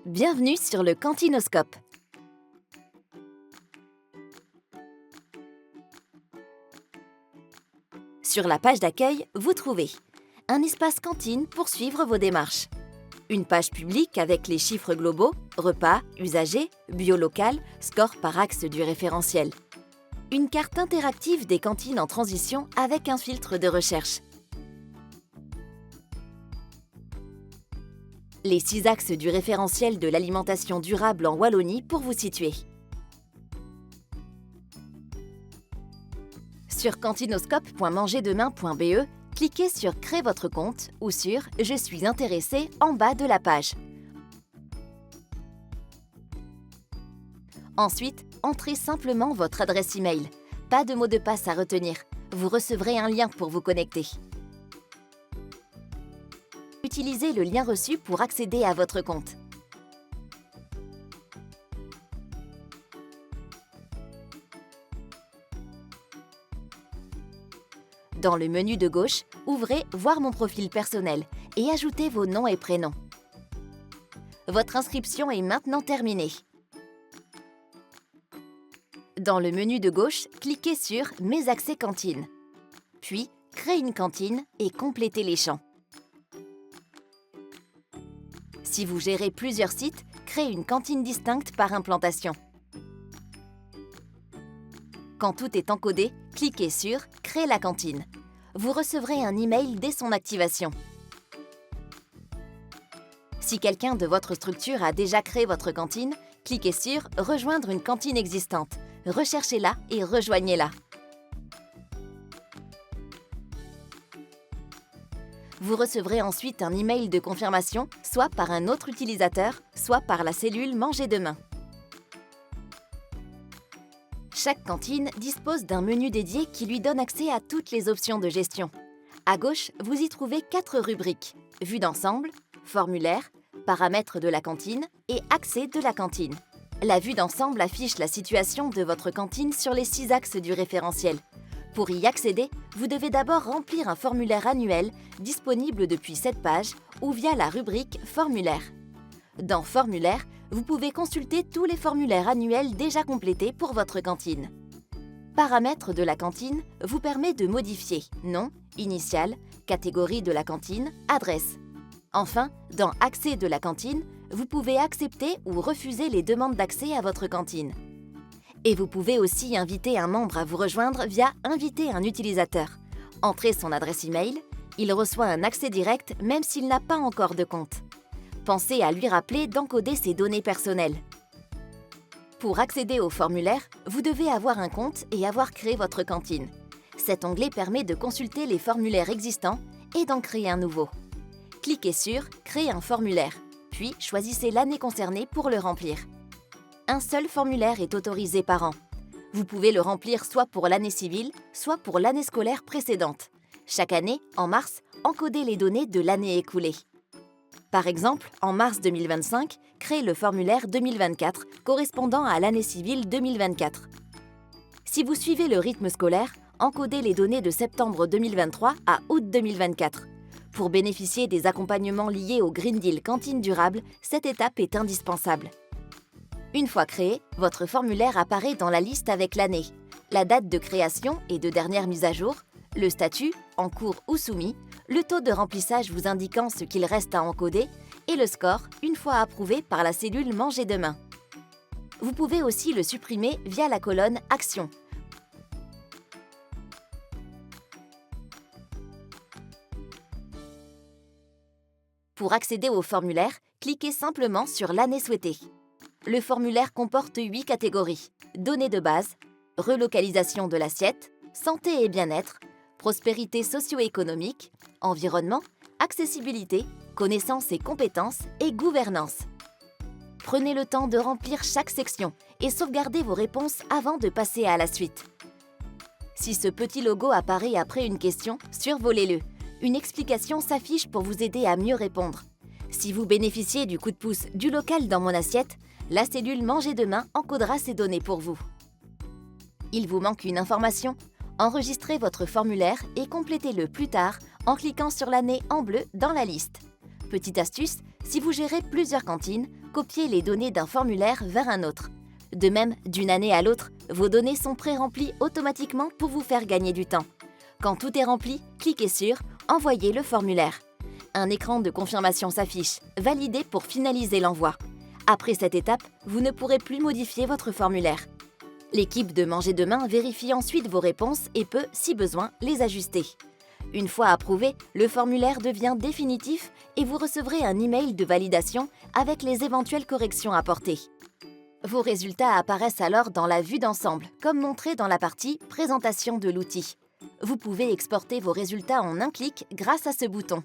Bienvenue sur le Cantinoscope. Sur la page d'accueil, vous trouvez un espace cantine pour suivre vos démarches, une page publique avec les chiffres globaux, repas, usagers, bio local, score par axe du référentiel, une carte interactive des cantines en transition avec un filtre de recherche, les 6 axes du référentiel de l'alimentation durable en Wallonie pour vous situer. Sur cantinoscope.mangerdemain.be, cliquez sur « Créer votre compte » ou sur « Je suis intéressé » en bas de la page. Ensuite, entrez simplement votre adresse email. Pas de mot de passe à retenir. Vous recevrez un lien pour vous connecter. Utilisez le lien reçu pour accéder à votre compte. Dans le menu de gauche, ouvrez « Voir mon profil personnel » et ajoutez vos noms et prénoms. Votre inscription est maintenant terminée. Dans le menu de gauche, cliquez sur « Mes accès cantine », puis « Créer une cantine » et complétez les champs. Si vous gérez plusieurs sites, créez une cantine distincte par implantation. Quand tout est encodé, cliquez sur « Créer la cantine ». Vous recevrez un email dès son activation. Si quelqu'un de votre structure a déjà créé votre cantine, cliquez sur « Rejoindre une cantine existante ». Recherchez-la et rejoignez-la. Vous recevrez ensuite un email de confirmation, soit par un autre utilisateur, soit par la cellule Manger demain. Chaque cantine dispose d'un menu dédié qui lui donne accès à toutes les options de gestion. À gauche, vous y trouvez 4 rubriques: vue d'ensemble, formulaire, paramètres de la cantine et accès de la cantine. La vue d'ensemble affiche la situation de votre cantine sur les 6 axes du référentiel. Pour y accéder, vous devez d'abord remplir un formulaire annuel disponible depuis cette page ou via la rubrique « Formulaire ». Dans « Formulaire », vous pouvez consulter tous les formulaires annuels déjà complétés pour votre cantine. Paramètres de la cantine vous permet de modifier nom, initial, catégorie de la cantine, adresse. Enfin, dans « Accès de la cantine », vous pouvez accepter ou refuser les demandes d'accès à votre cantine. Et vous pouvez aussi inviter un membre à vous rejoindre via « Inviter un utilisateur ». Entrez son adresse email, il reçoit un accès direct même s'il n'a pas encore de compte. Pensez à lui rappeler d'encoder ses données personnelles. Pour accéder au formulaire, vous devez avoir un compte et avoir créé votre cantine. Cet onglet permet de consulter les formulaires existants et d'en créer un nouveau. Cliquez sur « Créer un formulaire », puis choisissez l'année concernée pour le remplir. Un seul formulaire est autorisé par an. Vous pouvez le remplir soit pour l'année civile, soit pour l'année scolaire précédente. Chaque année, en mars, encodez les données de l'année écoulée. Par exemple, en mars 2025, créez le formulaire 2024 correspondant à l'année civile 2024. Si vous suivez le rythme scolaire, encodez les données de septembre 2023 à août 2024. Pour bénéficier des accompagnements liés au Green Deal Cantine Durable, cette étape est indispensable. Une fois créé, votre formulaire apparaît dans la liste avec l'année, la date de création et de dernière mise à jour, le statut, en cours ou soumis, le taux de remplissage vous indiquant ce qu'il reste à encoder et le score une fois approuvé par la cellule Manger demain. Vous pouvez aussi le supprimer via la colonne « Action ». Pour accéder au formulaire, cliquez simplement sur l'année souhaitée. Le formulaire comporte 8 catégories: données de base, relocalisation de l'assiette, santé et bien-être, prospérité socio-économique, environnement, accessibilité, connaissances et compétences et gouvernance. Prenez le temps de remplir chaque section et sauvegardez vos réponses avant de passer à la suite. Si ce petit logo apparaît après une question, survolez-le. Une explication s'affiche pour vous aider à mieux répondre. Si vous bénéficiez du coup de pouce « Du local dans mon assiette », la cellule Manger demain encodera ces données pour vous. Il vous manque une information? Enregistrez votre formulaire et complétez-le plus tard en cliquant sur l'année en bleu dans la liste. Petite astuce, si vous gérez plusieurs cantines, copier les données d'un formulaire vers un autre. De même, d'une année à l'autre, vos données sont pré-remplies automatiquement pour vous faire gagner du temps. Quand tout est rempli, cliquez sur « Envoyer le formulaire ». Un écran de confirmation s'affiche, validé pour finaliser l'envoi. Après cette étape, vous ne pourrez plus modifier votre formulaire. L'équipe de Manger Demain vérifie ensuite vos réponses et peut, si besoin, les ajuster. Une fois approuvé, le formulaire devient définitif et vous recevrez un email de validation avec les éventuelles corrections apportées. Vos résultats apparaissent alors dans la vue d'ensemble, comme montré dans la partie « Présentation de l'outil ». Vous pouvez exporter vos résultats en un clic grâce à ce bouton.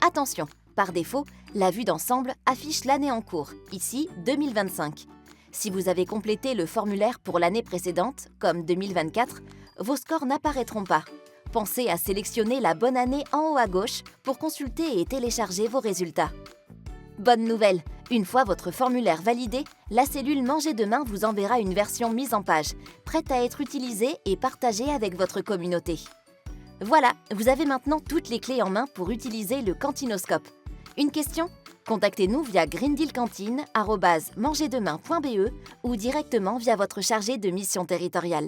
Attention, par défaut, la vue d'ensemble affiche l'année en cours, ici 2025. Si vous avez complété le formulaire pour l'année précédente, comme 2024, vos scores n'apparaîtront pas. Pensez à sélectionner la bonne année en haut à gauche pour consulter et télécharger vos résultats. Bonne nouvelle, une fois votre formulaire validé, la cellule Manger Demain vous enverra une version mise en page, prête à être utilisée et partagée avec votre communauté. Voilà, vous avez maintenant toutes les clés en main pour utiliser le Cantinoscope. Une question ? Contactez-nous via greendealcantine@mangersdemain.be ou directement via votre chargé de mission territoriale.